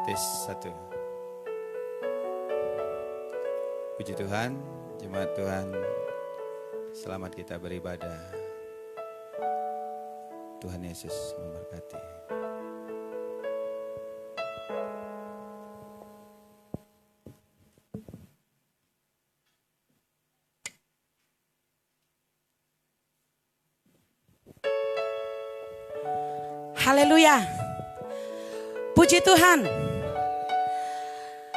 Tes 1. Puji Tuhan, jemaat Tuhan, selamat kita beribadah. Tuhan Yesus memberkati. Haleluya. Puji Tuhan.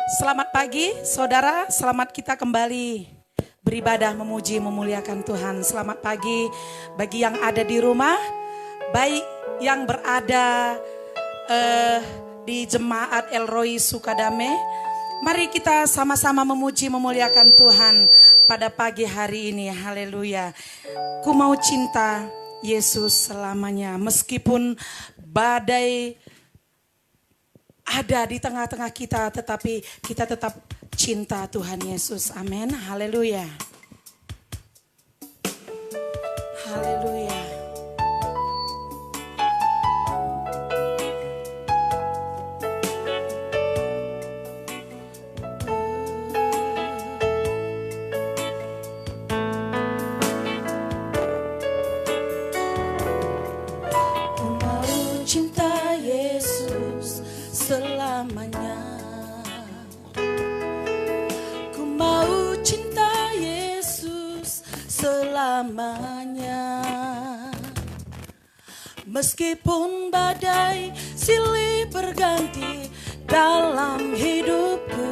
Selamat pagi saudara, selamat kita kembali beribadah, memuji, memuliakan Tuhan. Selamat pagi bagi yang ada di rumah, baik yang berada di Jemaat El Roi Sukadame. Mari kita sama-sama memuji, memuliakan Tuhan pada pagi hari ini. Haleluya. Ku mau cinta Yesus selamanya, meskipun badai ada di tengah-tengah kita, tetapi kita tetap cinta Tuhan Yesus. Amin. Haleluya. Haleluya. Selamanya ku mau cinta Yesus selamanya, meskipun badai silih berganti dalam hidupku,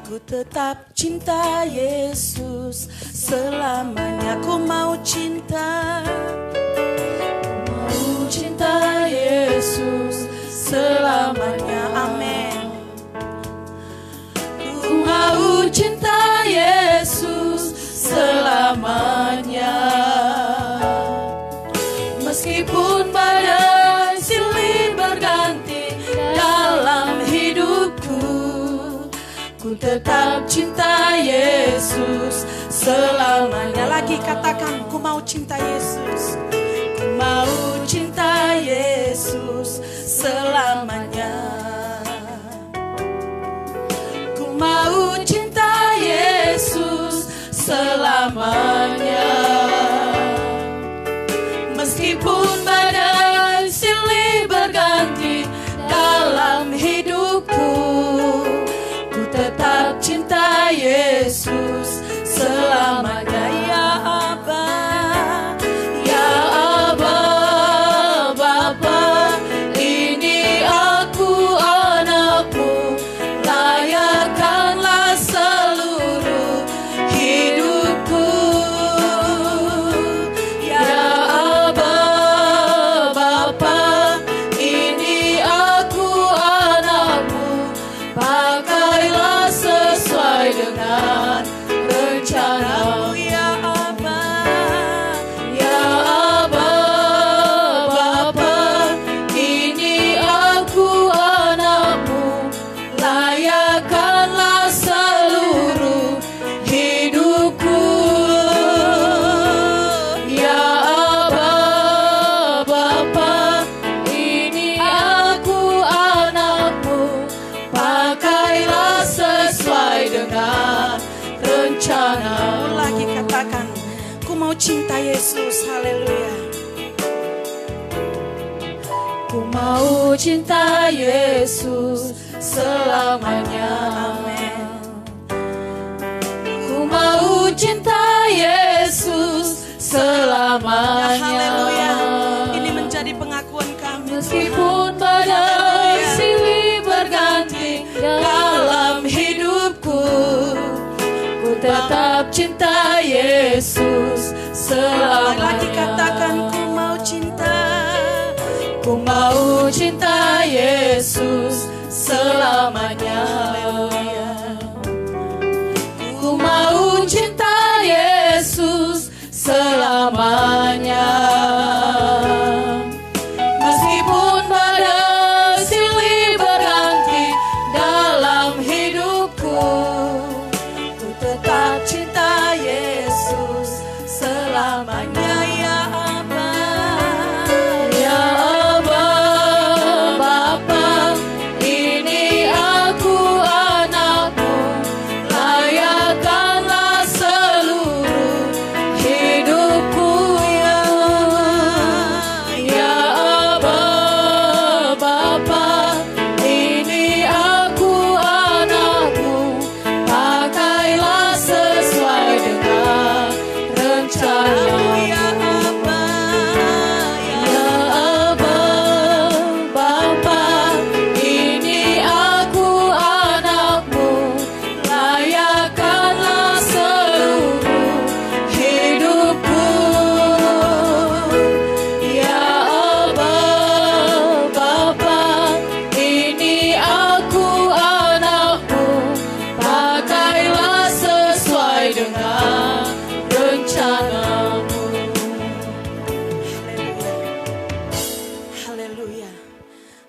ku tetap cinta Yesus selamanya. Ku mau cinta Yesus selamanya. Amin. Ku mau cinta Yesus selamanya, meskipun badai silih berganti dalam hidupku, ku tetap cinta Yesus selamanya. Lagi katakan, ku mau cinta Yesus. Ku mau cinta Yesus selamanya. Ku mau cinta Yesus selamanya, meskipun badai silih berganti dalam hidupku, ku tetap cinta Yesus selamanya. Ya Aba, ya Aba, Bapa, ini aku anakmu, layakkanlah seluruh hidupku. Ya Aba, Bapa, ini aku anakmu, pakailah sesuai dengan rencanamu. Ya Aba, ya Aba, Bapa, ini aku anakmu, layakkanlah seluruh hidupku. Ya Aba, Bapa, ini aku anakmu, pakailah sesuai dengan rencana. Lagi katakan, ku mau cinta Yesus. Haleluya. Ku mau cinta Yesus selamanya. Amin. Ku mau cinta Yesus selamanya. Haleluya. Ini menjadi pengakuan kami. Meskipun badai silih berganti dalam hidupku, ku tetap cinta Yesus selamanya. Lagi katakan, ku mau cinta. Ku mau cinta Yesus selamanya. Haleluya. Ku mau cinta Yesus selamanya, meskipun badai silih berganti dalam hidupku, ku tetap cinta Yesus selamanya. Ya Aba, ya Aba, Bapa,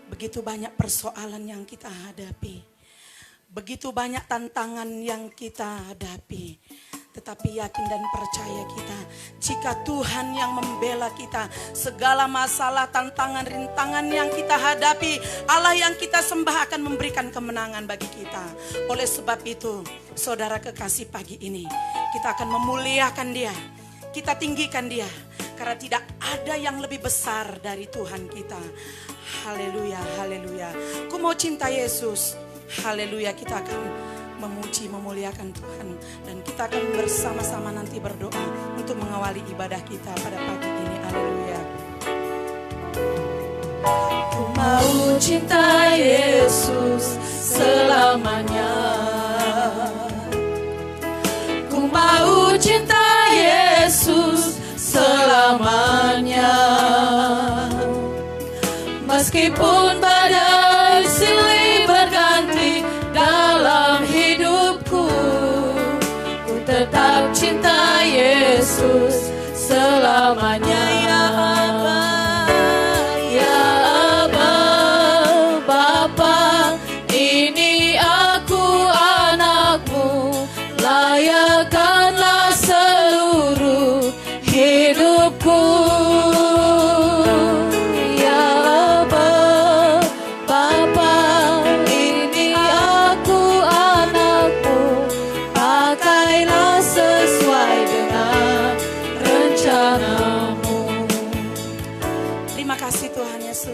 Begitu banyak persoalan yang kita hadapi. Begitu banyak tantangan yang kita hadapi. Tetapi yakin dan percaya kita, jika Tuhan yang membela kita, segala masalah, tantangan, rintangan yang kita hadapi, Allah yang kita sembah akan memberikan kemenangan bagi kita. Oleh sebab itu, saudara kekasih, pagi ini kita akan memuliakan Dia, kita tinggikan Dia, karena tidak ada yang lebih besar dari Tuhan kita. Haleluya, haleluya. Ku mau cinta Yesus. Haleluya, kita akan memuji, memuliakan Tuhan. Dan kita akan bersama-sama nanti berdoa untuk mengawali ibadah kita pada pagi ini. Haleluya. Ku mau cinta Yesus selamanya. Ku mau cinta Yesus selamanya. Meskipun badai silih berganti dalam hidupku, ku tetap cinta Yesus selamanya. Ya Aba, ya Aba, Bapa, ini aku anakmu, layakkanlah seluruh hidupku.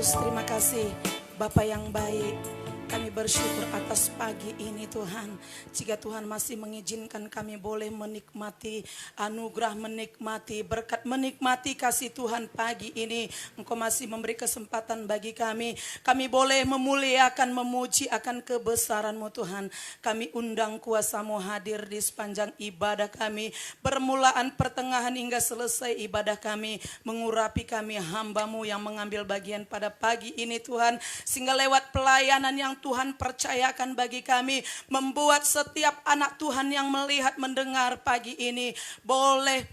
Terima kasih Bapa yang baik. Kami bersyukur atas pagi ini Tuhan. Jika Tuhan masih mengizinkan kami boleh menikmati anugerah, menikmati berkat, menikmati kasih Tuhan pagi ini. Engkau masih memberi kesempatan bagi kami. Kami boleh memuliakan, memuji akan kebesaran-Mu Tuhan. Kami undang kuasa-Mu hadir di sepanjang ibadah kami. Permulaan, pertengahan hingga selesai ibadah kami. Mengurapi kami hamba-Mu yang mengambil bagian pada pagi ini Tuhan. Sehingga lewat pelayanan yang Tuhan percayakan bagi kami, membuat setiap anak Tuhan yang melihat, mendengar pagi ini boleh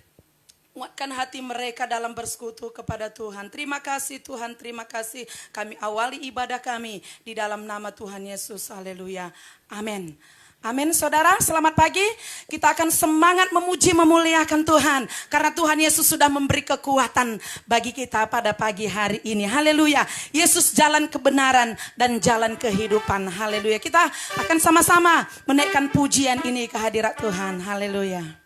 muatkan hati mereka dalam bersekutu kepada Tuhan. Terima kasih Tuhan, terima kasih. Kami awali ibadah kami di dalam nama Tuhan Yesus. Haleluya. Amin. Amin saudara, selamat pagi. Kita akan semangat memuji, memuliakan Tuhan. Karena Tuhan Yesus sudah memberi kekuatan bagi kita pada pagi hari ini. Haleluya. Yesus jalan kebenaran dan jalan kehidupan. Haleluya. Kita akan sama-sama menaikkan pujian ini ke hadirat Tuhan. Haleluya.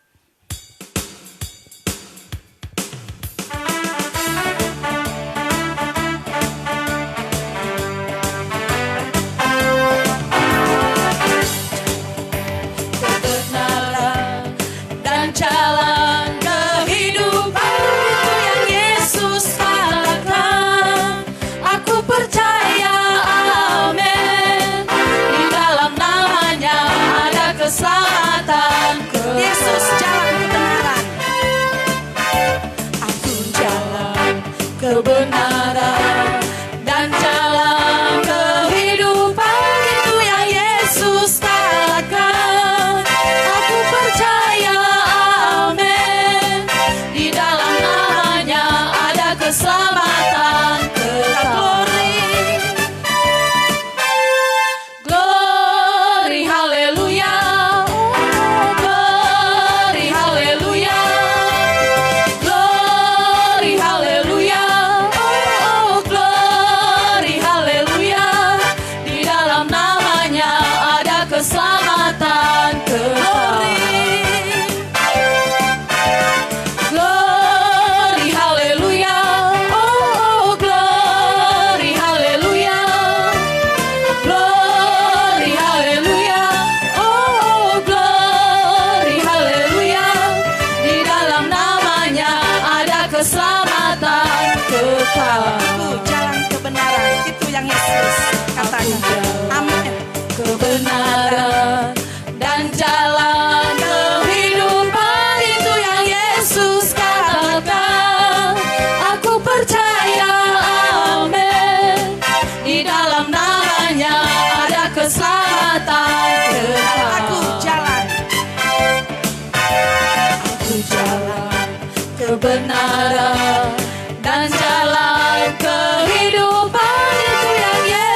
Jalan kehidupan itu yang Yesus katakan. Aku percaya, amin. Di dalam namanya ada keselamatan. Yesus jalan kebenaran. Aku jalan kebenaran dan jalan kehidupan itu yang Yesus katakan. Aku percaya, keselamatan kekal. Glory, haleluya. Glory, haleluya. Glory, haleluya. Oh, glory, haleluya. Di dalam namanya ada keselamatan kekal. Aku jalan kebenaran, itu yang Yesus katanya. Amin. Kebenaran dan jalan kehidupan itu yang Yesus katakan. Aku percaya, amin. Di dalam namanya ada keselamatan kekal. Aku jalan kebenaran dan jalan kehidupan itu yang Yesus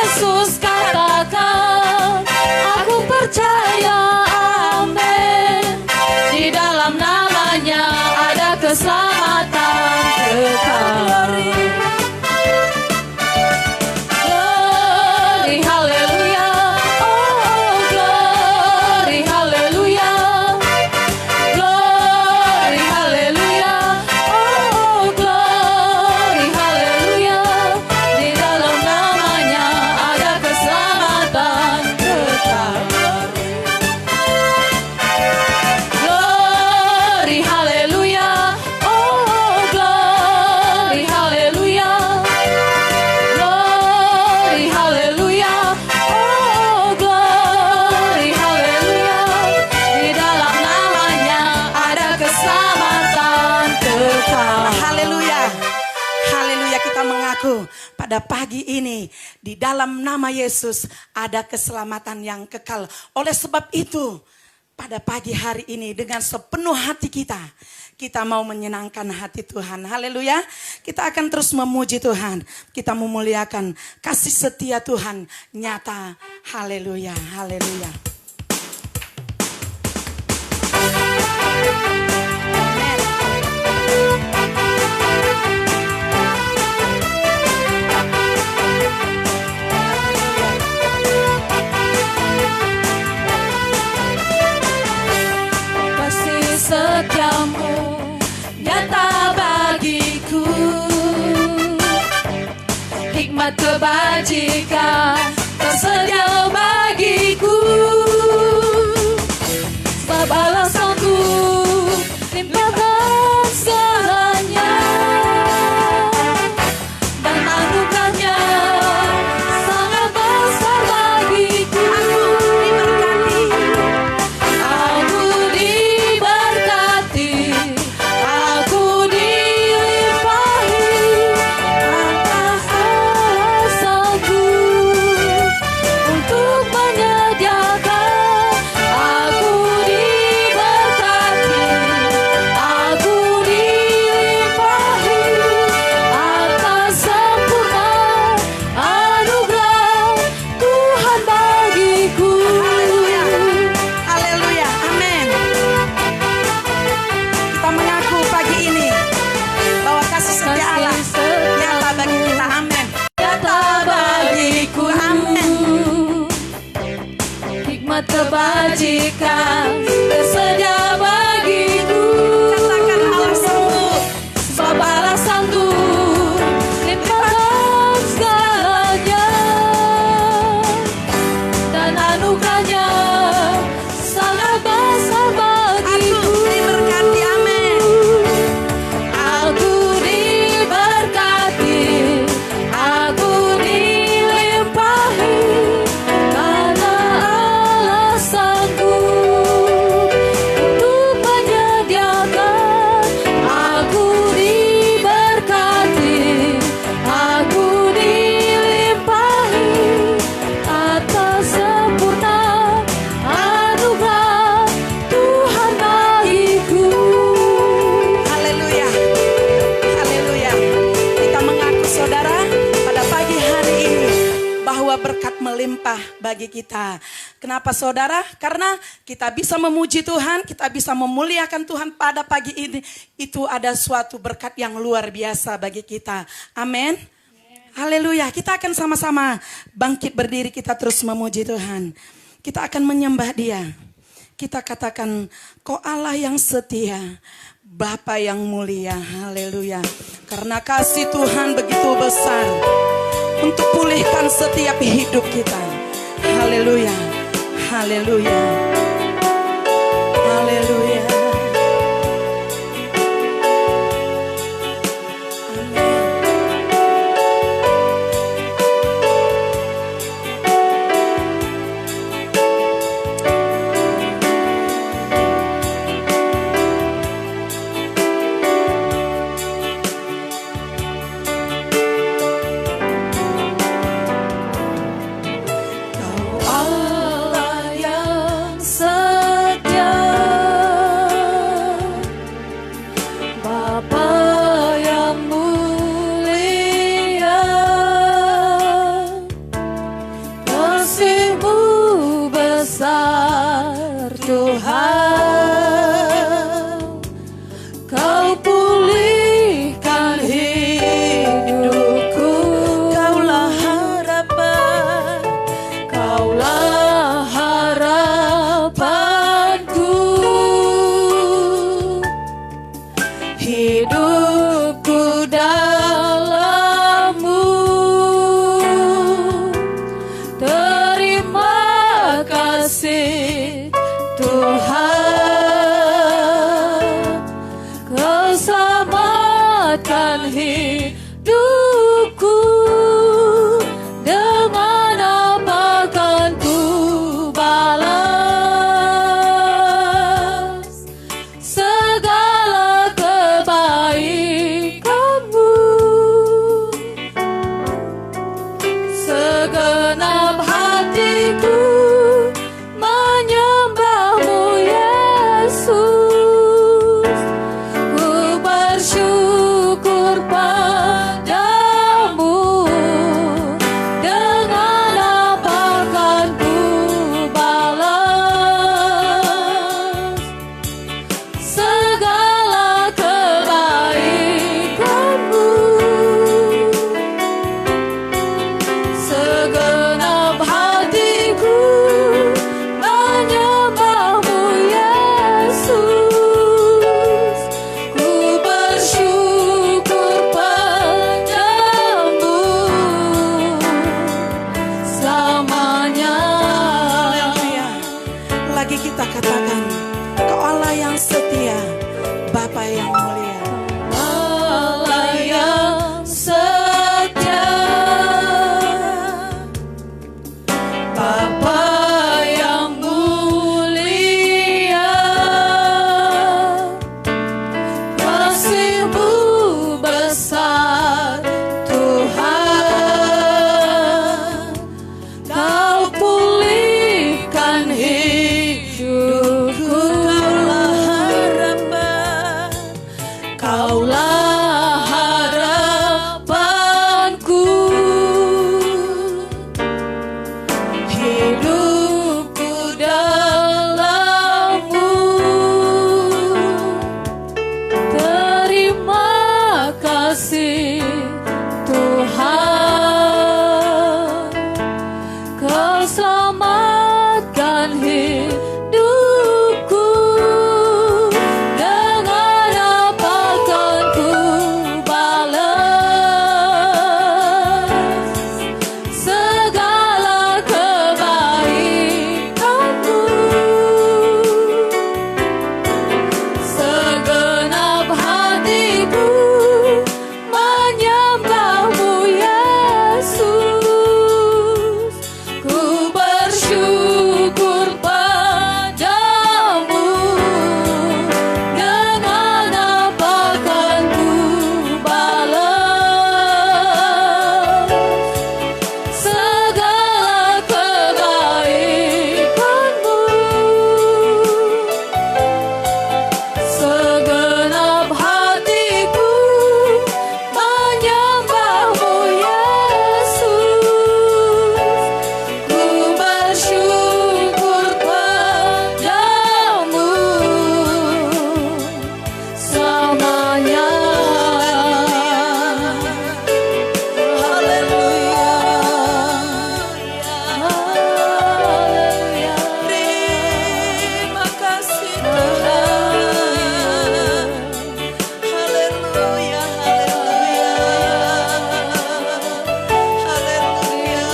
pada pagi ini di dalam nama Yesus ada keselamatan yang kekal. Oleh sebab itu, pada pagi hari ini dengan sepenuh hati kita mau menyenangkan hati Tuhan. Haleluya. Kita akan terus memuji Tuhan. Kita memuliakan kasih setia Tuhan nyata. Haleluya. Haleluya. Kasih setiamu nyata bagiku, hikmat kebajikan tersedia bagiku. Sebab alasanku limpahkan segalanya, dan anugerahnya sangat besar bagiku. Aku diberkati, aku dilimpahi atas alasanku untuk menyediakan. Aku diberkati, aku dilimpahi atas sempurna anugerah Tuhan bagiku. Haleluya. Amin. Kita mengaku pagi ini bahwa kasih setia Allah nyata bagi kita. Amin. Nyata bagiku, hikmat kebajikan tersedia bagiku. Katakan alasanmu. Sebab alasanku limpahkan segalanya, dan anugerahnya sangat besar bagiku. Aku diberkati. Amin. Aku diberkati, aku dilimpahi karena alasanku untuk menyediakan. Aku diberkati, aku dilimpahi atas sempurna anugerah Tuhan bagiku. Haleluya. Haleluya. Kita mengaku saudara pada pagi hari ini bahwa berkat melimpah bagi kita. Kenapa saudara? Karena kita bisa memuji Tuhan, kita bisa memuliakan Tuhan pada pagi ini. Itu ada suatu berkat yang luar biasa bagi kita. Amin. Haleluya. Kita akan sama-sama bangkit berdiri, kita terus memuji Tuhan. Kita akan menyembah Dia. Kita katakan, Kau Allah yang setia, Bapa yang mulia. Haleluya. Karena kasih Tuhan begitu besar untuk pulihkan setiap hidup kita. Haleluya. Haleluya. Haleluya. Allah yang hatiku menyembahmu Yesus. Ku bersyukur padamu, dengan apa kan ku balas segala kebaikanmu. Segenap hatiku menyembahmu Yesus. Ku bersyukur padamu selamanya. Haleluya. Lagi kita katakan, Kau Allah yang setia, Bapa yang mulia. Allah yang setia, Bapa yang mulia, kasih-Mu besar Tuhan. Kau pulihkan hidupku, Kaulah harapanku. Hidupku dalam-Mu. Terima kasih Tuhan, Kau selamatkan hidupku. Dengan apa kan ku balas segala kebaikanmu. Segenap hatiku menyembahmu Yesus. Ku bersyukur padamu, dengan apa kan ku balas segala kebaikanmu. Segenap hatiku menyembahmu Yesus. Ku bersyukur padamu selamanya. Haleluya, haleluya. Terima kasih Tuhan. Haleluya, haleluya, haleluya.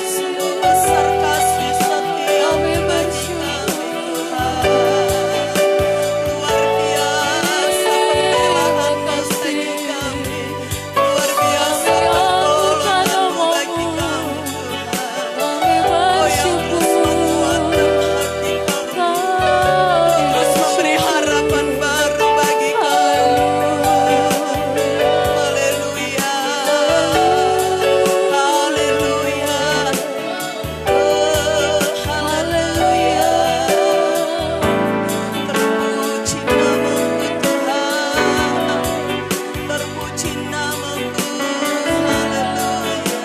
Sungguh besar kasih setia kami bersyukur Tuhan. Luar biasa pembelahan kasih kami. Luar biasa pertolongan-Mu bagi kami Tuhan. Oh yang terus menguatkan hati kami, terus memberi harapan baru bagi kami. Haleluya, haleluya, oh haleluya. Terpuji nama-Mu Tuhan, terpuji nama-Mu. Haleluya.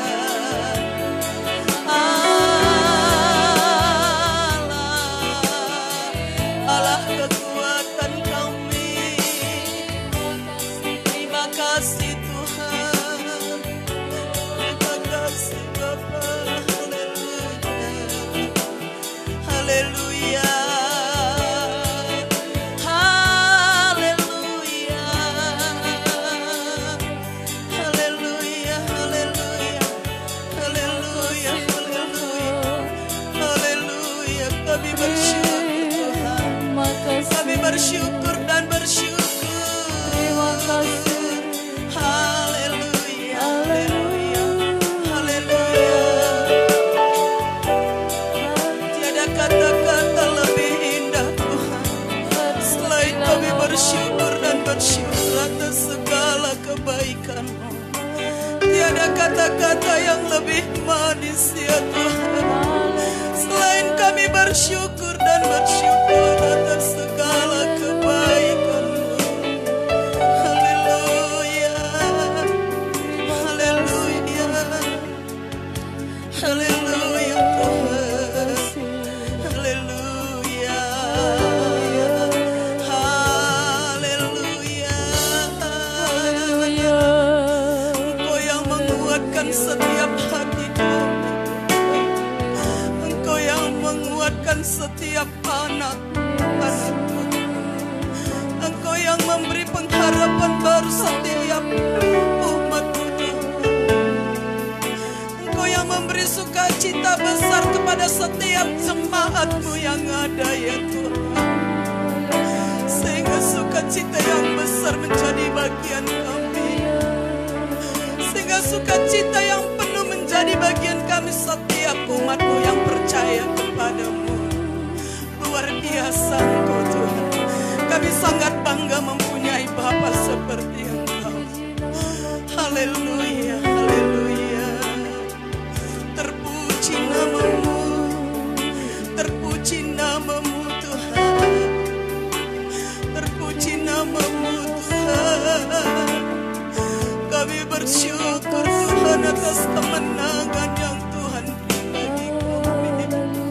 Allah kekuatan kami. Terima kasih Tuhan, terima kasih Bapa. Haleluya, haleluya, haleluya, haleluya, haleluya, haleluya, haleluya. Kami bersyukur Tuhan, kami bersyukur dan bersyukur. Terima kasih. Haleluya, haleluya, haleluya. Tiada kata-kata lebih indah Tuhan selain kami bersyukur dan bersyukur atas segala kebaikan-Mu. Tiada kata-kata yang lebih manis ya Tuhan bersyukur dan bersyukur atas segala kebaikan-Mu. Haleluya. Haleluya. Haleluya Tuhan. Haleluya. Haleluya. Engkau yang menguatkan setiap hati kami. Engkau yang menguatkan setiap anak-anak-Mu. Engkau yang memberi pengharapan baru setiap umat-Mu Tuhan. Engkau yang memberi sukacita besar kepada setiap jemaat-Mu yang ada ya Tuhan. Sehingga sukacita yang besar menjadi bagian kami. Sehingga sukacita yang penuh menjadi bagian kami setiap umat-Mu yang percaya kepada-Mu. Luar biasa Engkau Tuhan. Kami sangat bangga mempunyai Bapa seperti Engkau. Haleluya, haleluya. Terpuji nama-Mu, terpuji nama-Mu Tuhan. Terpuji nama-Mu Tuhan. Kami bersyukur Tuhan atas kemenangan yang Tuhan beri bagi kami.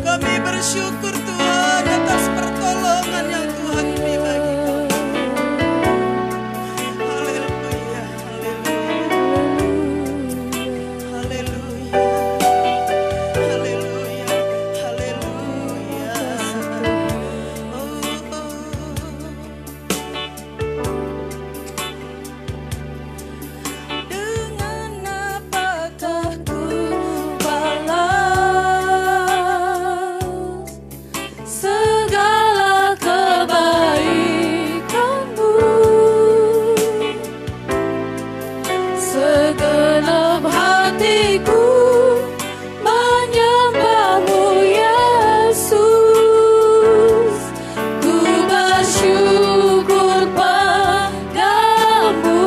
Kami bersyukur Tuhan atas pertolongan yang Tuhan beri bagi kami. Haleluya, haleluya. Haleluya. Haleluya, haleluya. Oh, oh. Dengan apakah ku balas segala kebaikan-Mu? Segenap hatiku menyembah-Mu Yesus. Ku bersyukur padamu.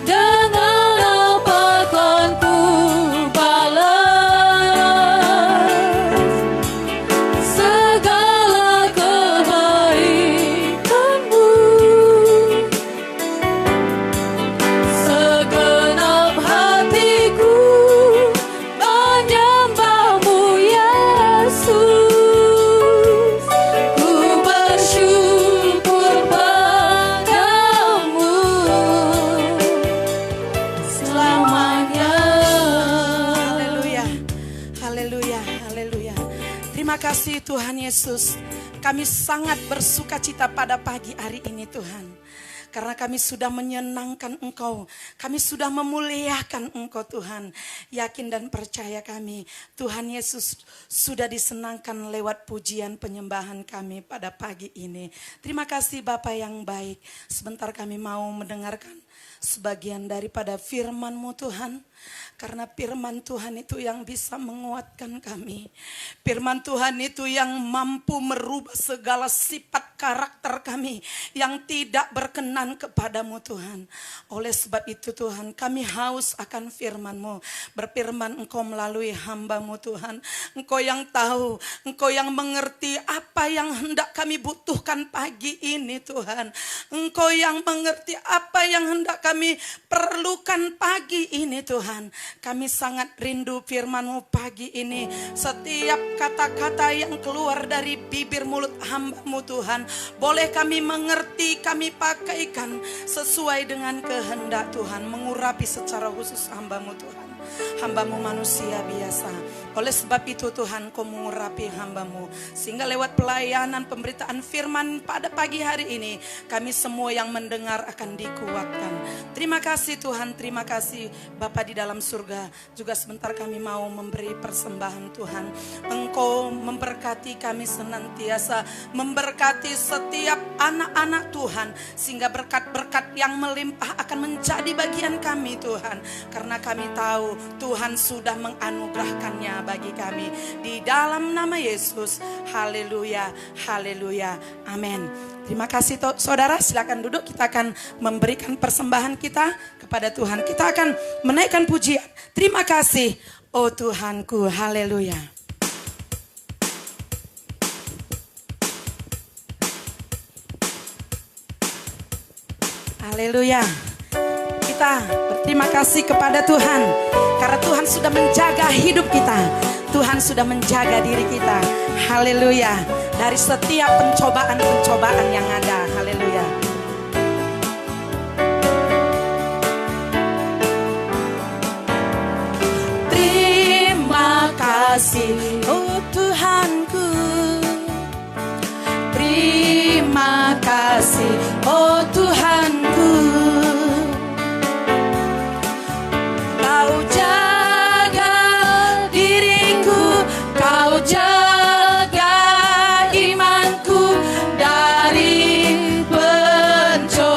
Dengan apa kan ku balas segala kebaikan-Mu? Segenap hatiku menyembah-Mu Yesus. Ku bersyukur padamu selamanya. Haleluya, haleluya, haleluya. Terima kasih Tuhan Yesus. Kami sangat bersukacita pada pagi hari ini Tuhan. Karena kami sudah menyenangkan Engkau. Kami sudah memuliakan Engkau Tuhan. Yakin dan percaya kami Tuhan Yesus sudah disenangkan lewat pujian penyembahan kami pada pagi ini. Terima kasih Bapa yang baik. Sebentar kami mau mendengarkan sebagian daripada firman-Mu Tuhan. Karena firman Tuhan itu yang bisa menguatkan kami. Firman Tuhan itu yang mampu merubah segala sifat karakter kami yang tidak berkenan kepadamu Tuhan. Oleh sebab itu Tuhan, kami haus akan firman-Mu. Berfirman Engkau melalui hamba-Mu Tuhan. Engkau yang tahu, Engkau yang mengerti apa yang hendak kami butuhkan pagi ini Tuhan. Engkau yang mengerti apa yang hendak kami perlukan pagi ini Tuhan. Kami sangat rindu firman-Mu pagi ini. Setiap kata-kata yang keluar dari bibir mulut hamba-Mu Tuhan, boleh kami mengerti, kami pakaikan sesuai dengan kehendak Tuhan. Mengurapi secara khusus hamba-Mu Tuhan. Hamba-Mu manusia biasa. Oleh sebab itu Tuhan, Kau mengurapi hamba-Mu. Sehingga lewat pelayanan pemberitaan firman pada pagi hari ini, kami semua yang mendengar akan dikuatkan. Terima kasih Tuhan, terima kasih Bapa di dalam surga. Juga sebentar kami mau memberi persembahan Tuhan. Engkau memberkati kami senantiasa. Memberkati setiap anak-anak Tuhan. Sehingga berkat-berkat yang melimpah akan menjadi bagian kami Tuhan. Karena kami tahu Tuhan sudah menganugerahkannya bagi kami. Di dalam nama Yesus. Haleluya, haleluya, amin. Terima kasih saudara, silakan duduk. Kita akan memberikan persembahan kita kepada Tuhan. Kita akan menaikkan pujian. Terima kasih, oh Tuhanku, haleluya. Haleluya. Kita berterima kasih kepada Tuhan karena Tuhan sudah menjaga hidup kita. Tuhan sudah menjaga diri kita. Haleluya. Dari setiap pencobaan-pencobaan yang ada. Haleluya. Terima kasih, oh Tuhanku. Terima kasih, oh Tuhanku. Kau jaga diriku, kau jaga imanku dari pencobaan.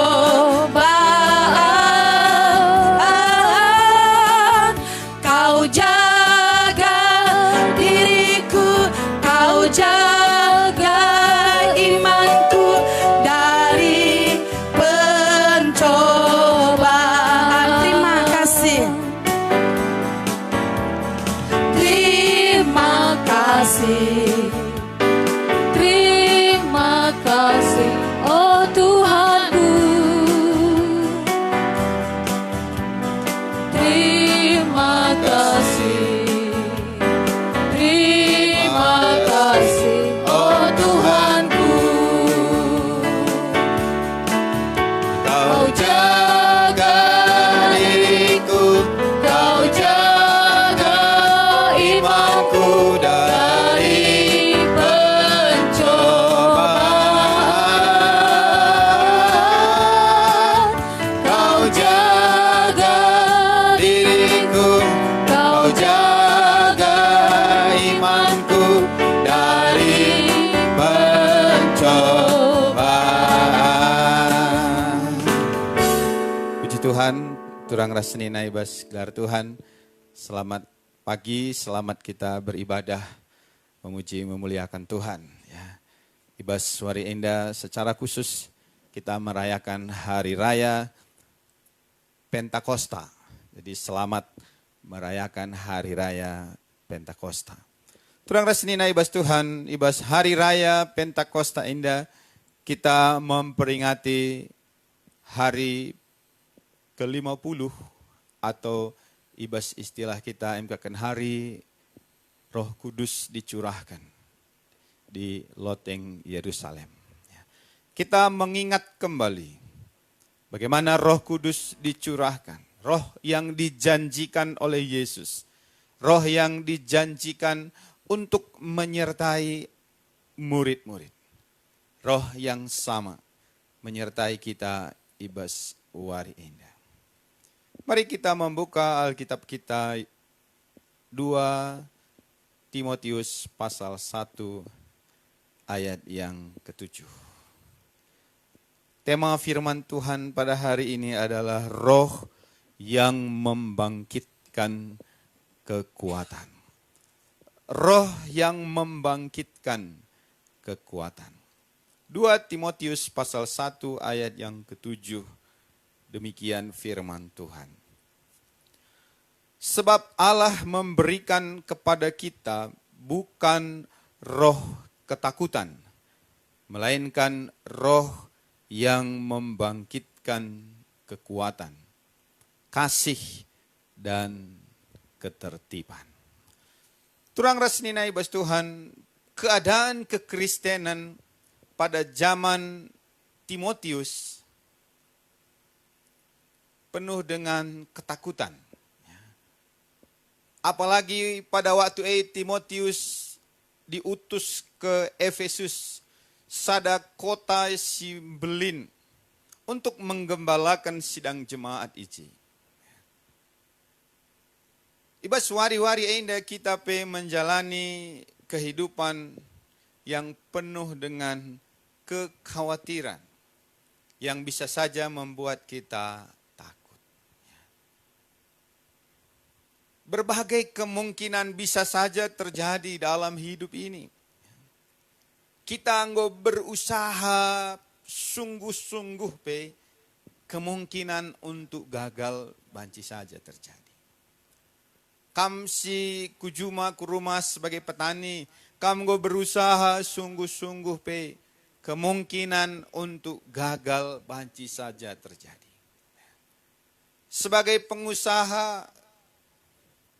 Kau jaga diriku, kau jaga imanku dari pencobaan. Terima kasih. Terima kasih. Terima kasih, oh Tuhanku. Terima kasih. Terima kasih, oh Tuhanku. Kau jaga diriku, Kau jaga imanku dari pencobaan. Kau jaga diriku, kau jaga imanku dari pencobaan. Puji Tuhan, turang rasani naibas gelar Tuhan. Selamat pagi, selamat kita beribadah, memuji memuliakan Tuhan. Ya. Ibas Wari Indah secara khusus kita merayakan hari raya Pentakosta. Jadi selamat merayakan hari raya Pentakosta. Turang rasnina ibas Tuhan, ibas hari raya Pentakosta Indah, kita memperingati hari ke-50 atau ibas istilah kita mengatakan hari Roh Kudus dicurahkan di loteng Yerusalem. Kita mengingat kembali bagaimana Roh Kudus dicurahkan, Roh yang dijanjikan oleh Yesus, Roh yang dijanjikan untuk menyertai murid-murid, Roh yang sama menyertai kita ibas Wari Indah. Mari kita membuka Alkitab kita 2 Timotius pasal 1 ayat yang ke-7. Tema firman Tuhan pada hari ini adalah roh yang membangkitkan kekuatan. Roh yang membangkitkan kekuatan. 2 Timotius pasal 1 ayat yang ke-7. Demikian firman Tuhan. Sebab Allah memberikan kepada kita bukan roh ketakutan, melainkan roh yang membangkitkan kekuatan, kasih, dan ketertiban. Turang rasnina ibas Tuhan, keadaan kekristenan pada zaman Timotius penuh dengan ketakutan. Apalagi pada waktu Timotius diutus ke Efesus, sada kota si belin, untuk menggembalakan sidang jemaat iji. Ibas wari-wari enda kita menjalani kehidupan yang penuh dengan kekhawatiran, yang bisa saja membuat kita berbagai kemungkinan bisa saja terjadi dalam hidup ini. Kita berusaha sungguh-sungguh kemungkinan untuk gagal banci saja terjadi. Kam si kujuma kuruma sebagai petani, kam berusaha sungguh-sungguh kemungkinan untuk gagal banci saja terjadi. Sebagai pengusaha,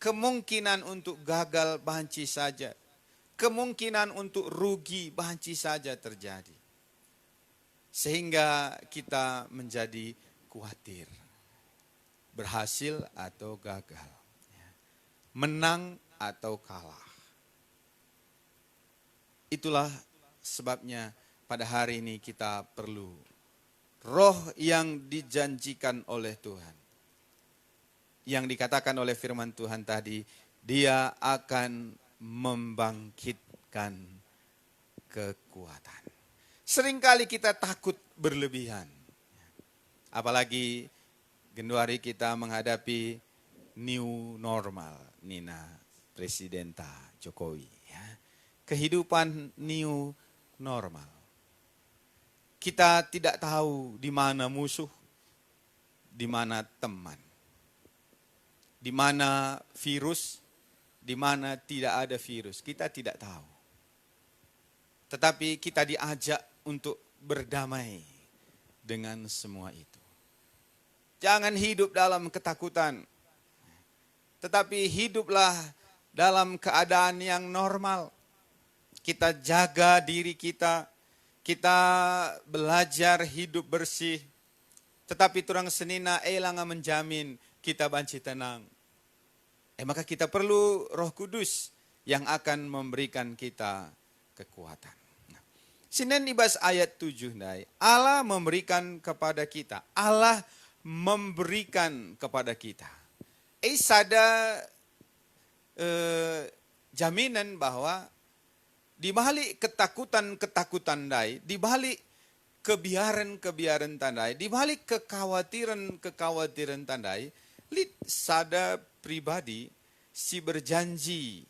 kemungkinan untuk gagal banci saja. Kemungkinan untuk rugi banci saja terjadi. Sehingga kita menjadi khawatir. Berhasil atau gagal. Menang atau kalah. Itulah sebabnya pada hari ini kita perlu roh yang dijanjikan oleh Tuhan. Yang dikatakan oleh firman Tuhan tadi, dia akan membangkitkan kekuatan. Seringkali kita takut berlebihan. Apalagi Januari kita menghadapi new normal, Nina Presidenta Jokowi. Ya. Kehidupan new normal. Kita tidak tahu di mana musuh, di mana teman. Di mana virus, di mana tidak ada virus. Kita tidak tahu. Tetapi kita diajak untuk berdamai dengan semua itu. Jangan hidup dalam ketakutan. Tetapi hiduplah dalam keadaan yang normal. Kita jaga diri kita. Kita belajar hidup bersih. Tetapi turang senina elanga menjamin kita banci tenang. Maka kita perlu Roh Kudus yang akan memberikan kita kekuatan. Sinen ibas ayat 7 dai. Allah memberikan kepada kita. Allah memberikan kepada kita. Sada jaminan bahwa di balik ketakutan-ketakutan dai, di balik kebiaran-kebiaran tandai, di balik kekhawatiran-kekhawatiran tandai, lid sada pribadi si berjanji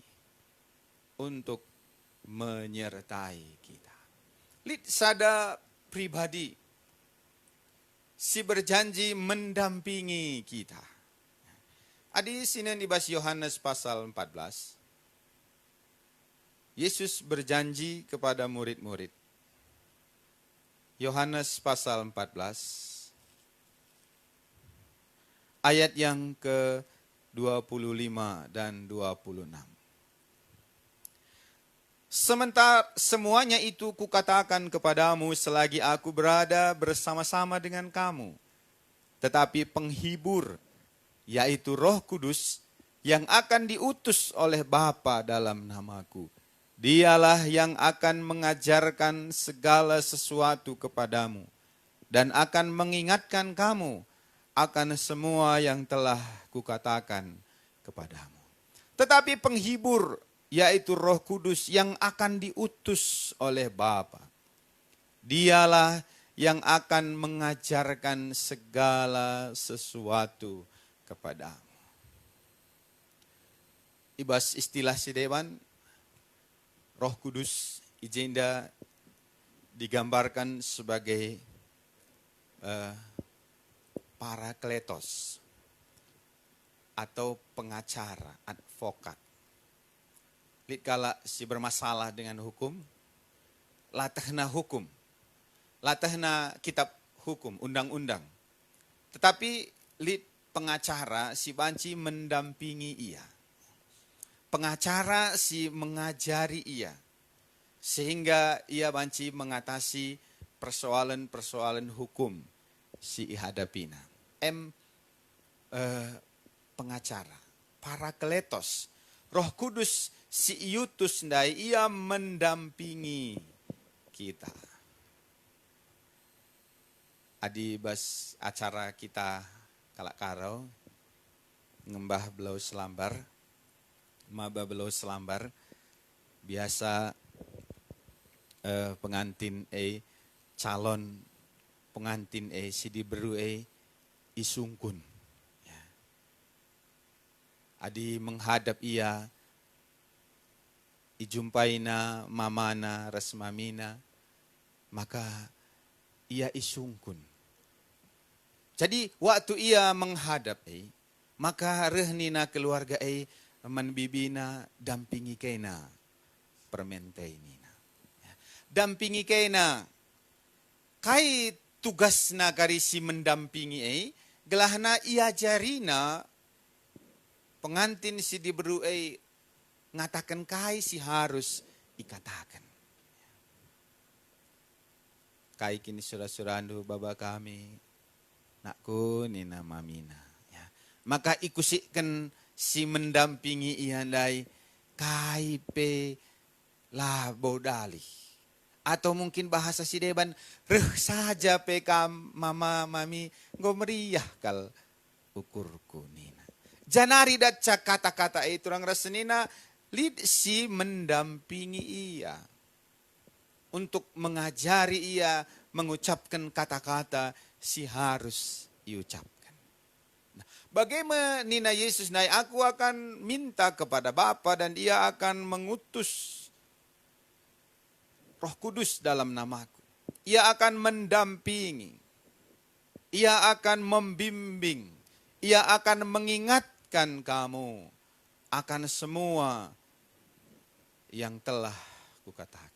untuk menyertai kita. Lid sada pribadi si berjanji mendampingi kita. Adi sinen ibas Yohanes pasal 14. Yesus berjanji kepada murid-murid. Yohanes pasal 14. Ayat yang ke-25 dan 26. Semuanya itu kukatakan kepadamu selagi aku berada bersama-sama dengan kamu. Tetapi penghibur, yaitu Roh Kudus, yang akan diutus oleh Bapa dalam namaku. Dialah yang akan mengajarkan segala sesuatu kepadamu. Dan akan mengingatkan kamu akan semua yang telah kukatakan kepadamu. Tetapi penghibur, yaitu Roh Kudus yang akan diutus oleh Bapa. Dialah yang akan mengajarkan segala sesuatu kepadamu. Ibas istilah si dewan, Roh Kudus ijenda digambarkan sebagai parakletos atau pengacara, advokat. Kala si bermasalah dengan hukum, latahna hukum, latahna kitab hukum, undang-undang. Tetapi lid pengacara si banci mendampingi ia. Pengacara si mengajari ia. Sehingga ia banci mengatasi persoalan-persoalan hukum si ihadapina. Pengacara, parakletos, Roh Kudus si iutus ndai, ia mendampingi kita. Adi bas acara kita kalak karo, ngembah belau selambar, maba belau selambar, biasa pengantin calon pengantin si diberi isungkun. Ya. Adi menghadap ia, ijumpaina mamana resmamina, maka ia isungkun. Jadi waktu ia menghadap maka rehnina keluarga manbibina dampingi kena permentenina. Dampingi kena kai tugasna karisi mendampingi gelahna ia jarina pengantin si diberui ngatakan kai si harus dikatakan. Kai kini surah-surandu baba kami, nakku nina mamina. Ya. Maka ikusikan si mendampingi iandai kai pe lah bodali. Atau mungkin bahasa si deban, reh saja pe kam mama mami ngomeriah kal ukurku nina. Janari daca kata-kata itu orang rasenina lid si mendampingi ia. Untuk mengajari ia mengucapkan kata-kata si harus diucapkan. Nah, bagaimana Nina Yesus naik, aku akan minta kepada Bapa dan ia akan mengutus Roh Kudus dalam namaku. Ia akan mendampingi. Ia akan membimbing. Ia akan mengingatkan kamu akan semua yang telah kukatakan.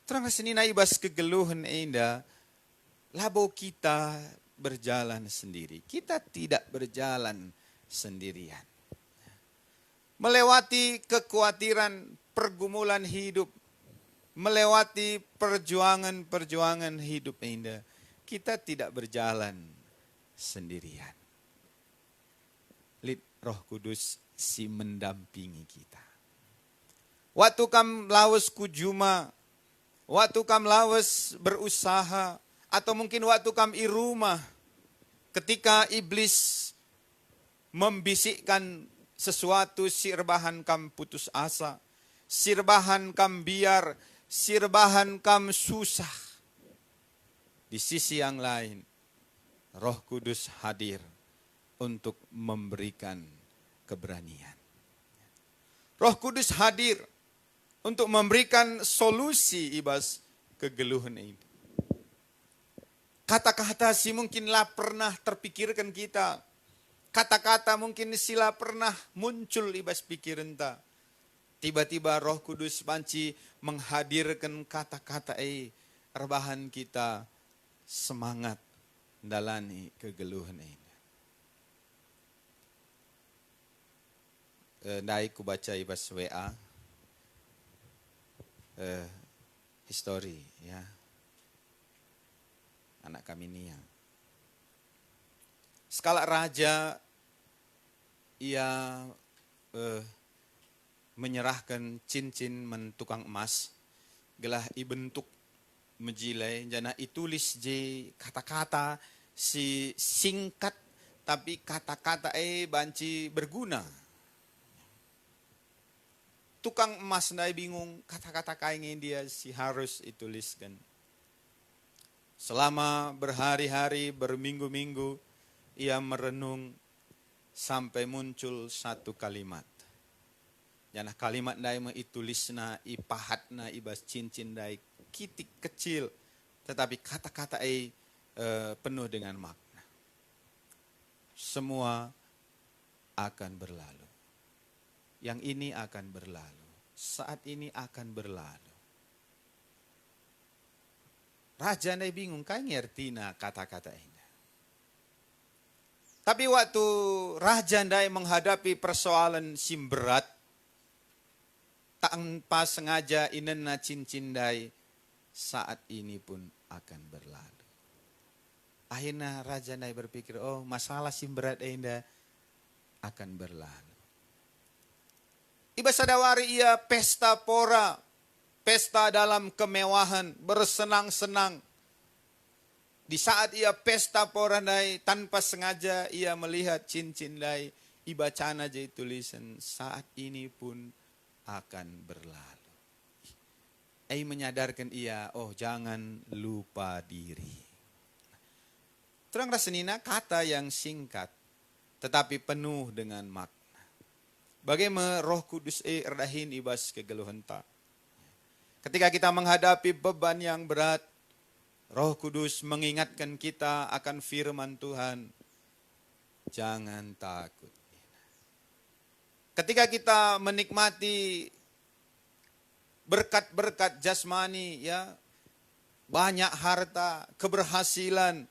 Terang sini naibas kegeluhan indah, labo kita berjalan sendiri. Kita tidak berjalan sendirian. Melewati kekhawatiran pergumulan hidup, melewati perjuangan-perjuangan hidup indah, kita tidak berjalan sendirian. Lid Roh Kudus si mendampingi kita. Waktu kam lawas kujuma, waktu kam lawas berusaha, atau mungkin waktu kam i rumah, ketika iblis membisikkan sesuatu, sirbahan kam putus asa, sirbahan kam biar, sirbahan kam susah. Di sisi yang lain, Roh Kudus hadir untuk memberikan keberanian. Roh Kudus hadir untuk memberikan solusi ibas kegeluhan itu. Kata-kata si mungkinlah pernah terpikirkan kita. Kata-kata mungkin sila pernah muncul ibas pikiran ta. Tiba-tiba Roh Kudus banci menghadirkan kata-kata rebahan kita semangat dalani kegeluhan ini. Naik ku baca ibas WA. History ya anak kami ini ya. Skala raja ia menyerahkan cincin mentukang emas gelah ibentuk menjilai jana itulis je kata-kata si singkat tapi kata-kata banci berguna. Tukang emas nai bingung kata-kata kaingin dia si harus dituliskan. Selama berhari-hari, berminggu-minggu, ia merenung sampai muncul satu kalimat. Jana kalimat nai itulisna, ipahatna, ibas cincin nai kitik kecil, tetapi kata-kata penuh dengan makna. Semua akan berlalu. Yang ini akan berlalu. Saat ini akan berlalu. Raja nai bingung kan ngertina kata-kata ini. Tapi waktu raja nai menghadapi persoalan simberat, tanpa sengaja inena cincin nai, saat ini pun akan berlalu. Akhirnya raja nai berpikir, oh masalah simberat ini akan berlalu. Iba sadawari ia pesta pora, pesta dalam kemewahan, bersenang-senang. Di saat ia pesta pora dai, tanpa sengaja ia melihat cincin dai, iba cana jadi tulisan, saat ini pun akan berlalu. Menyadarkan ia, oh jangan lupa diri. Terang rasenina kata yang singkat, tetapi penuh dengan makna. Bagaimana Roh Kudus erdahin ibas kegeluhan ta. Ketika kita menghadapi beban yang berat, Roh Kudus mengingatkan kita akan firman Tuhan. Jangan takut. Ketika kita menikmati berkat-berkat jasmani, ya, banyak harta, keberhasilan,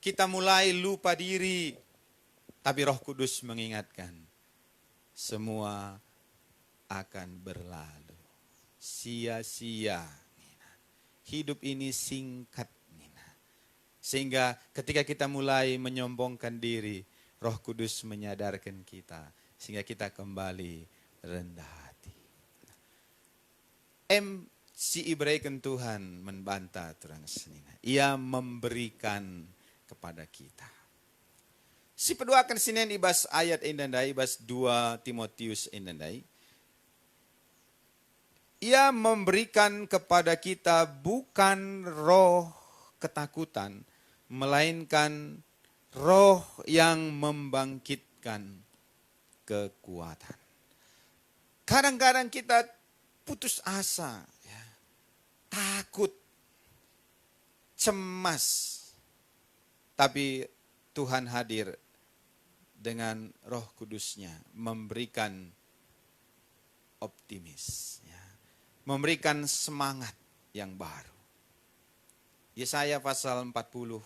kita mulai lupa diri. Tapi Roh Kudus mengingatkan, semua akan berlalu. Sia-sia. Hidup ini singkat. Sehingga ketika kita mulai menyombongkan diri, Roh Kudus menyadarkan kita. Sehingga kita kembali rendah hati. Si Ibraikan Tuhan membantah terang senina. Ia memberikan kepada kita. Si peduakan sinen ibas ayat indandai, ibas 2 Timotius indandai. Ia memberikan kepada kita bukan roh ketakutan, melainkan roh yang membangkitkan kekuatan. Kadang-kadang kita putus asa, ya, takut, cemas. Tapi Tuhan hadir dengan Roh Kudus-Nya memberikan optimis, ya, memberikan semangat yang baru. Yesaya pasal 40,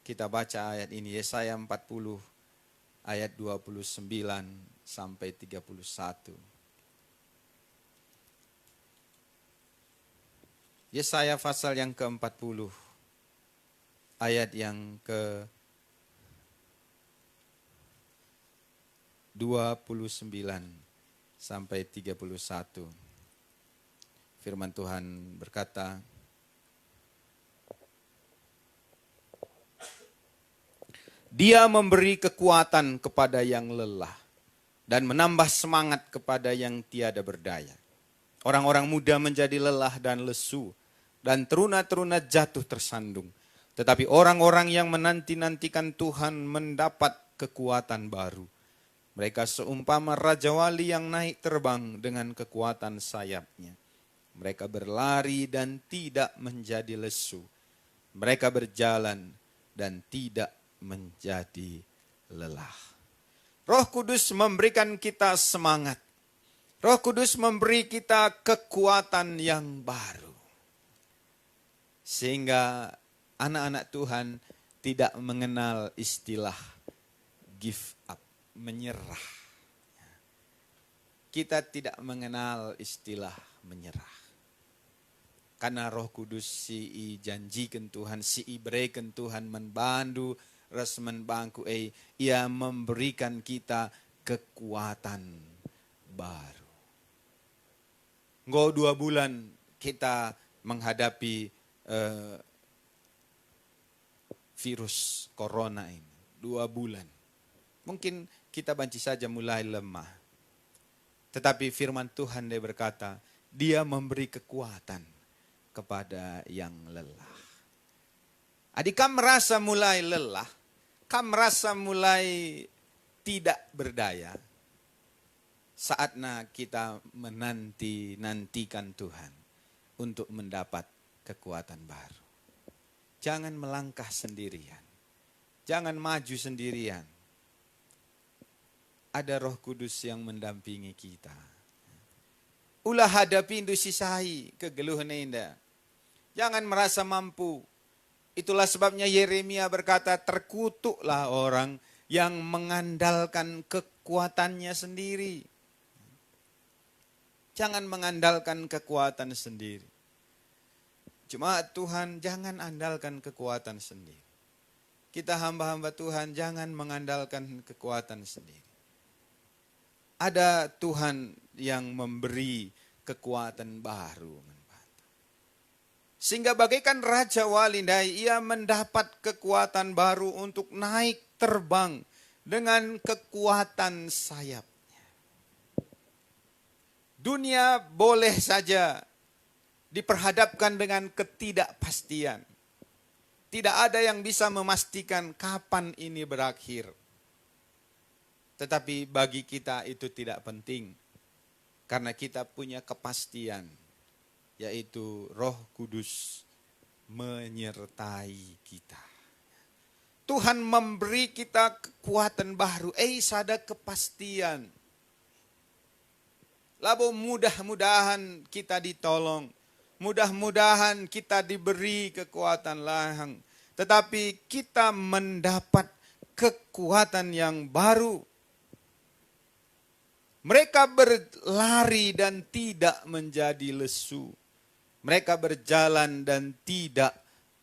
kita baca ayat ini, Yesaya 40 ayat 29 sampai 31. Yesaya pasal yang ke-40, ayat yang ke-29 sampai 31. Firman Tuhan berkata, Dia memberi kekuatan kepada yang lelah dan menambah semangat kepada yang tiada berdaya. Orang-orang muda menjadi lelah dan lesu, dan teruna-teruna jatuh tersandung. Tetapi orang-orang yang menanti-nantikan Tuhan mendapat kekuatan baru. Mereka seumpama Raja Wali yang naik terbang dengan kekuatan sayapnya. Mereka berlari dan tidak menjadi lesu. Mereka berjalan dan tidak menjadi lelah. Roh Kudus memberikan kita semangat. Roh Kudus memberi kita kekuatan yang baru. Sehingga anak-anak Tuhan tidak mengenal istilah give up, menyerah. Kita tidak mengenal istilah menyerah. Karena Roh Kudus si janjikan Tuhan, si iberikan Tuhan membantu, resmen bangku ia memberikan kita kekuatan baru. Nggak 2 bulan kita menghadapi virus corona ini. 2 bulan. Mungkin kita banci saja mulai lemah. Tetapi firman Tuhan dia berkata, Dia memberi kekuatan kepada yang lelah. Adik kamu merasa mulai lelah, kamu merasa mulai tidak berdaya, saatnya kita menanti-nantikan Tuhan untuk mendapat kekuatan baru. Jangan melangkah sendirian, jangan maju sendirian. Ada Roh Kudus yang mendampingi kita. Ulah hadapi indu sisahi kegeluhan indah. Jangan merasa mampu. Itulah sebabnya Yeremia berkata, terkutuklah orang yang mengandalkan kekuatannya sendiri. Jangan mengandalkan kekuatan sendiri. Cuma Tuhan, jangan andalkan kekuatan sendiri. Kita hamba-hamba Tuhan, jangan mengandalkan kekuatan sendiri. Ada Tuhan yang memberi kekuatan baru. Sehingga bagaikan Raja Wali, ia mendapat kekuatan baru untuk naik terbang dengan kekuatan sayapnya. Dunia boleh saja diperhadapkan dengan ketidakpastian. Tidak ada yang bisa memastikan kapan ini berakhir. Tetapi bagi kita itu tidak penting. Karena kita punya kepastian. Yaitu Roh Kudus menyertai kita. Tuhan memberi kita kekuatan baru. Sada kepastian. Lalu mudah-mudahan kita ditolong. Mudah-mudahan kita diberi kekuatan lahang. tetapi kita mendapat kekuatan yang baru. Mereka berlari dan tidak menjadi lesu. Mereka berjalan dan tidak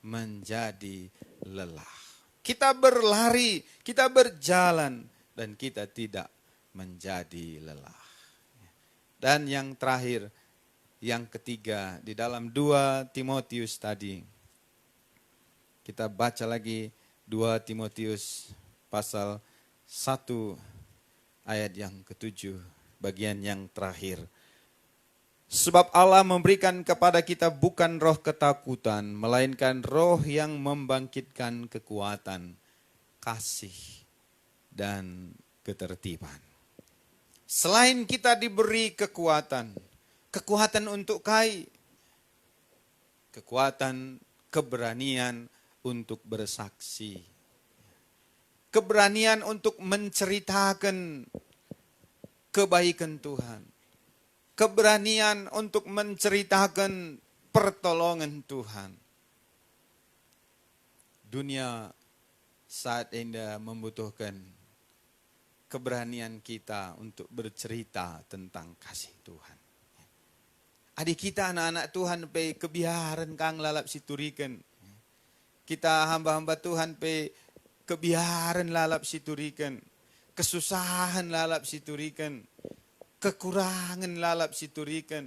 menjadi lelah. Kita berlari, kita berjalan, dan kita tidak menjadi lelah. Dan yang terakhir, yang ketiga, di dalam 2 Timotius tadi, kita baca lagi 2 Timotius pasal 1 ayat yang ke-7, bagian yang terakhir. Sebab Allah memberikan kepada kita bukan roh ketakutan, melainkan roh yang membangkitkan kekuatan, kasih, dan ketertiban. Selain kita diberi kekuatan, kekuatan untuk kekuatan, keberanian untuk bersaksi, keberanian untuk menceritakan kebaikan Tuhan, keberanian untuk menceritakan pertolongan Tuhan. Dunia saat ini membutuhkan keberanian kita untuk bercerita tentang kasih Tuhan. Adik kita anak-anak Tuhan pe kebiaran kang lalap siturikan. Kita hamba-hamba Tuhan pe kebiaran lalap siturikan. Kesusahan lalap siturikan. Kekurangan lalap siturikan.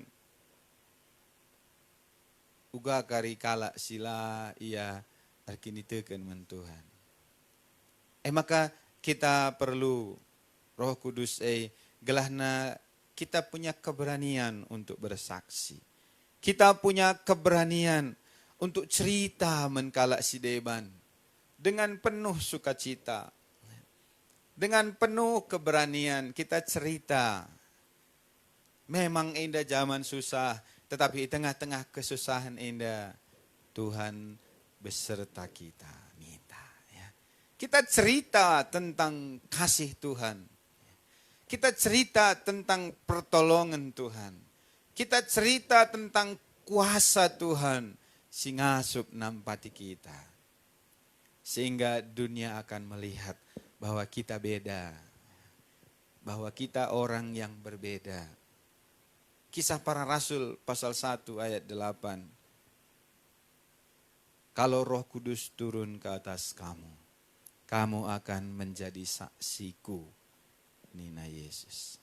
Uga kari kalak sila ia arkinitekan man Tuhan. Maka kita perlu Roh Kudus gelahna kita punya keberanian untuk bersaksi. Kita punya keberanian untuk cerita menkalak si deban dengan penuh sukacita. Dengan penuh keberanian kita cerita. Memang indah zaman susah, tetapi di tengah-tengah kesusahan indah Tuhan beserta kita. Kita cerita tentang kasih Tuhan. Kita cerita tentang pertolongan Tuhan. Kita cerita tentang kuasa Tuhan singasup nampati kita. Sehingga dunia akan melihat bahwa kita beda. Bahwa kita orang yang berbeda. Kisah Para Rasul pasal 1 ayat 8. Kalau Roh Kudus turun ke atas kamu, kamu akan menjadi saksiku, Nina Yesus.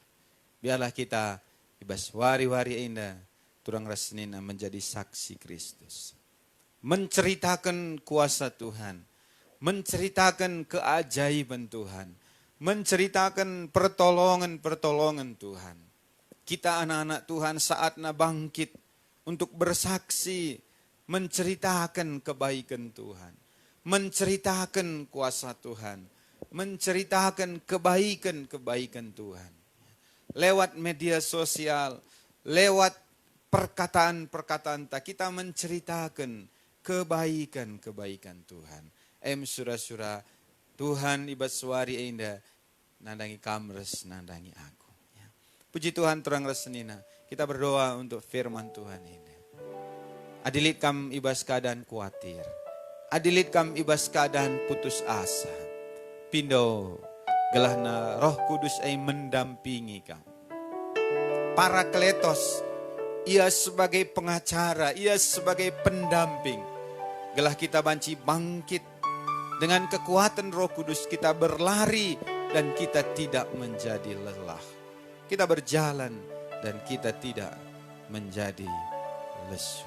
Biarlah kita ibas wari-wari indah, turang rasnina menjadi saksi Kristus. Menceritakan kuasa Tuhan, menceritakan keajaiban Tuhan, menceritakan pertolongan-pertolongan Tuhan. Kita anak-anak Tuhan saatnya bangkit untuk bersaksi, menceritakan kebaikan Tuhan, menceritakan kuasa Tuhan, menceritakan kebaikan-kebaikan Tuhan. Lewat media sosial, lewat perkataan-perkataan kita menceritakan kebaikan-kebaikan Tuhan. Surah-surah Tuhan ibat suari indah, nandangi kamres, nandangi aku. Puji Tuhan terang resenina, kita berdoa untuk firman Tuhan ini. Adilit kam ibas keadaan khawatir. Adilit kam ibas keadaan putus asa. Pindo gelahna Roh Kudus mendampingi kam. Parakletos, ia sebagai pengacara, ia sebagai pendamping. Gelah kita banci bangkit dengan kekuatan Roh Kudus, kita berlari dan kita tidak menjadi lelah. Kita berjalan dan kita tidak menjadi lesu.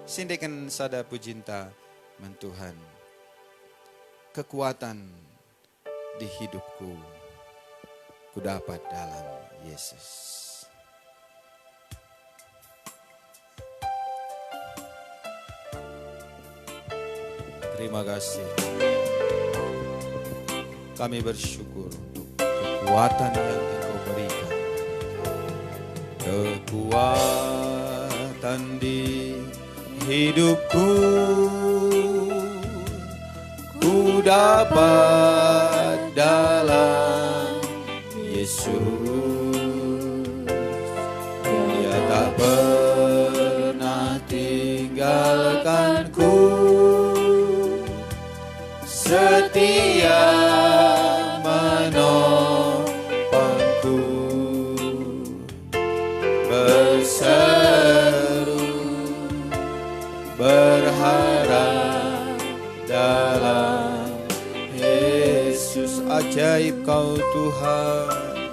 Sindikan sada pujinta men Tuhan. Kekuatan di hidupku ku dapat dalam Yesus. Terima kasih. Kami bersyukur untuk kekuatan yang Engkau berikan. Kekuatan di hidupku ku dapat dalam Yesus. Dia tak pernah tinggalkanku. setia menopangku, berseru berharap dalam Yesus. Ajaib kau Tuhan,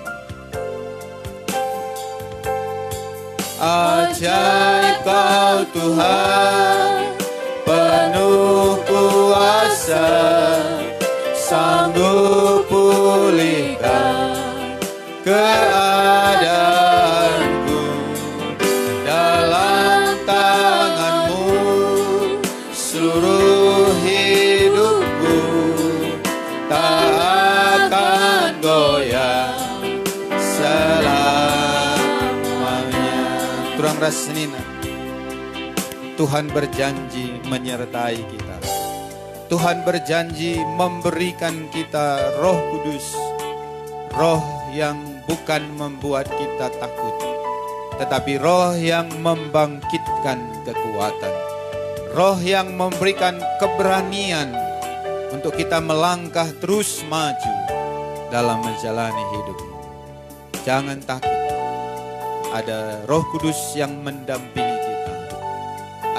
ajaib kau Tuhan, penuh kuasa, sanggup pulihkan keadaanku. Dalam tangan-Mu seluruh hidupku tak akan goyah selamanya. Turang Rasnina, Tuhan berjanji menyertai kita. Tuhan berjanji memberikan kita Roh Kudus, Roh yang bukan membuat kita takut, tetapi Roh yang membangkitkan kekuatan, Roh yang memberikan keberanian untuk kita melangkah terus maju dalam menjalani hidup ini. Jangan takut, ada Roh Kudus yang mendampingi kita,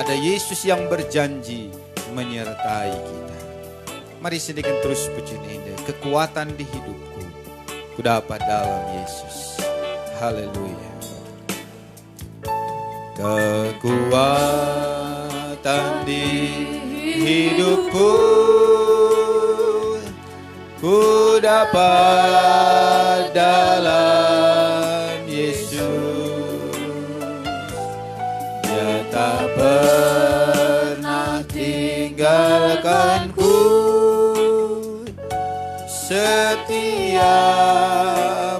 ada Yesus yang berjanji menyertai kita. Mari sediakan terus pujian indah. Kekuatan di hidupku ku dapat dalam Yesus. Haleluya. Kekuatan di hidupku ku dapat dalam Yesus. Dia tak pernah tinggalkanku, setia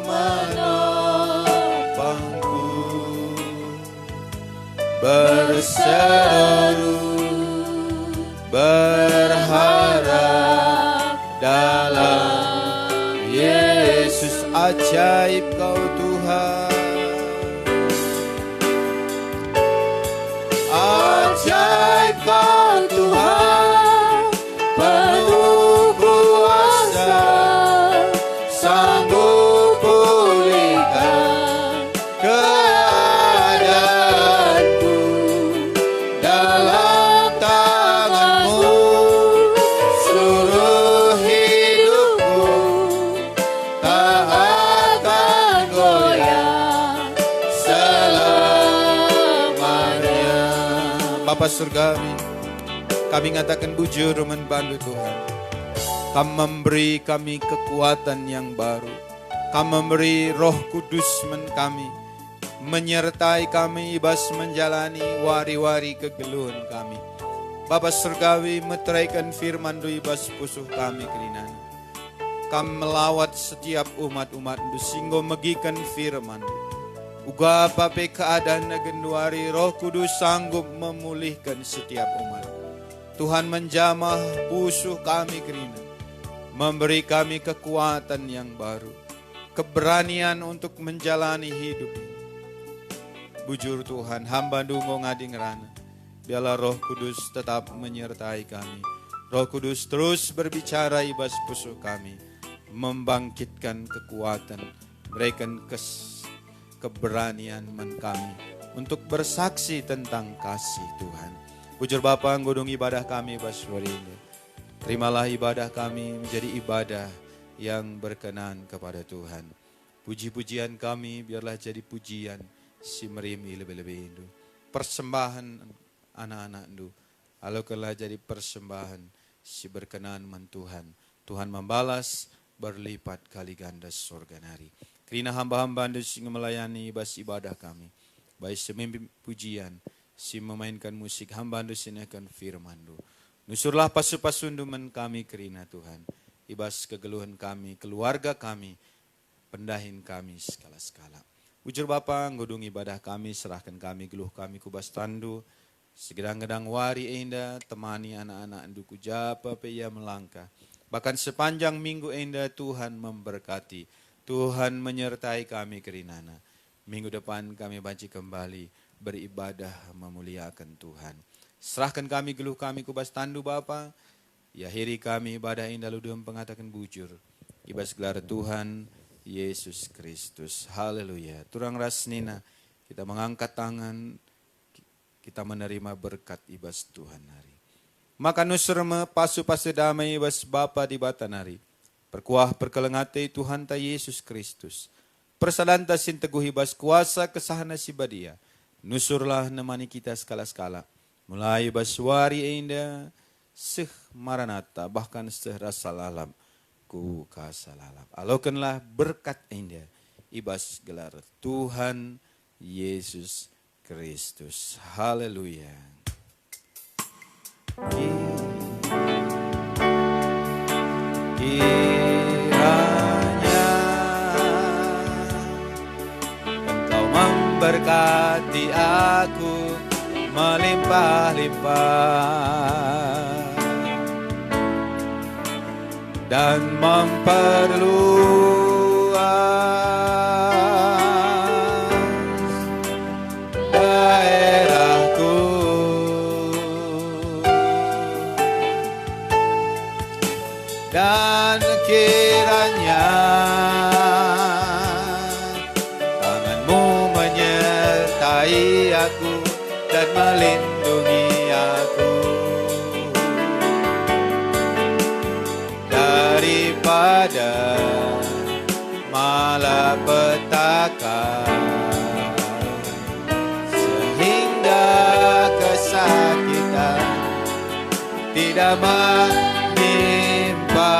menopangku, berseru berharap dalam Yesus. Ajaib kau Tuhan, ajaib kau Tuhan, penuh kuasa, sanggup pulihkan keadaanku. Dalam tangan-Mu seluruh hidupku tak akan goyah selamanya. Bapa Surgawi, kami ngatakan bujur membantu Tuhan. Kamu memberi kami kekuatan yang baru. Kamu memberi Roh Kudus kami, menyertai kami ibas menjalani wari-wari kegeluhan kami. Bapa Surgawi, meteraikan firman du ibas pusuh kami kerinan. Kami melawat setiap umat-umat du singgo megikan firman. Uga pape keadaan nagenduari, Roh Kudus sanggup memulihkan setiap umat. Tuhan menjamah pusuh kami kerinan, memberi kami kekuatan yang baru, keberanian untuk menjalani hidup ini. Bujur Tuhan, hamba dungo ngading rana, biarlah Roh Kudus tetap menyertai kami. Roh Kudus terus berbicara ibas pusuh kami, membangkitkan kekuatan, berikan keberanian kami untuk bersaksi tentang kasih Tuhan. Bujur Bapa, nggodong ibadah kami ibas ini. Terimalah ibadah kami menjadi ibadah yang berkenan kepada Tuhan. Puji-pujian kami biarlah jadi pujian si merimi lebih-lebih Hindu. Persembahan anak-anak Hindu. Alaukanlah jadi persembahan si berkenan man Tuhan. Tuhan membalas berlipat kali ganda surga nari. Kerina hamba-hamba Hindu sing melayani ibas ibadah kami. Baik semimpi pujian, si memainkan musik, hamba Hindu sinakan firman Hindu. Nusurlah pasu-pasundu men kami kerina Tuhan. Ibas kegeluhan kami, keluarga kami, pendahin kami skala-skala. Ujur Bapa, ngodung ibadah kami, serahkan kami, geluh kami kubas tandu. Segedang-gedang wari enda, temani anak-anak Hindu kujapa peya melangkah. Bahkan sepanjang minggu enda Tuhan memberkati. Tuhan menyertai kami kerinana. Minggu depan kami banci kembali beribadah memuliakan Tuhan. Serahkan kami, geluh kami kubas tandu Bapa. Ya hiri kami ibadah indah ludum pengatakan bujur. Ibas gelar Tuhan Yesus Kristus. Haleluya. Turang rasnina kita mengangkat tangan. Kita menerima berkat ibas Tuhan hari. Maka nusrme pasu damai ibas Bapa di batanari. Perkuah perkelengate Tuhan ta Yesus Kristus. Persadanta sin teguh ibas kuasa kesahana si badia. Nusurlah nemani kita skala-skala. Mulai baswari indah. Seh maranata bahkan seh rasalalam ku kasalalam. Alokanlah berkat indah ibas gelar Tuhan Yesus Kristus. Haleluya. Kiranya Engkau memberkati aku melimpah-limpah dan memperluas daerahku, dan kiranya tanganmu menyertai aku dan melindungi aku daripada malapetaka, sehingga kesakitan tidak menimpa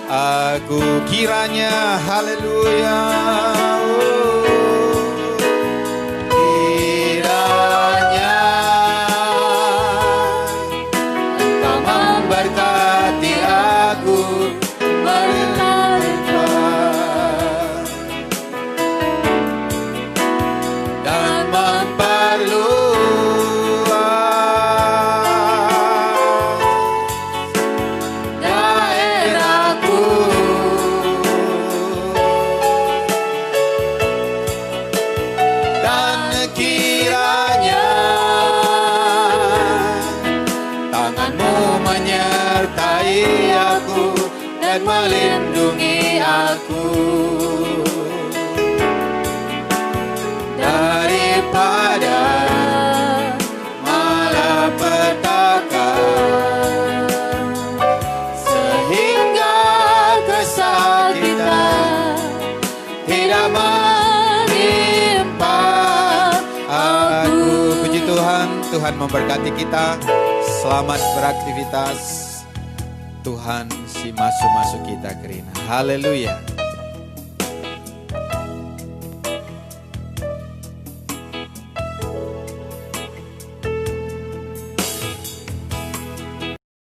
aku. Kiranya, haleluya, kiranya Engkau memberkati aku berlimpah dan memperluas daerahku, dan kiranya tanganmu menyertai aku dan melindungi aku daripada malapetaka, sehingga kesakitan tidak menimpa aku. Puji Tuhan, Tuhan memberkati kita. Selamat beraktivitas. Tuhan si masuk-masuk kita kerina. Haleluya.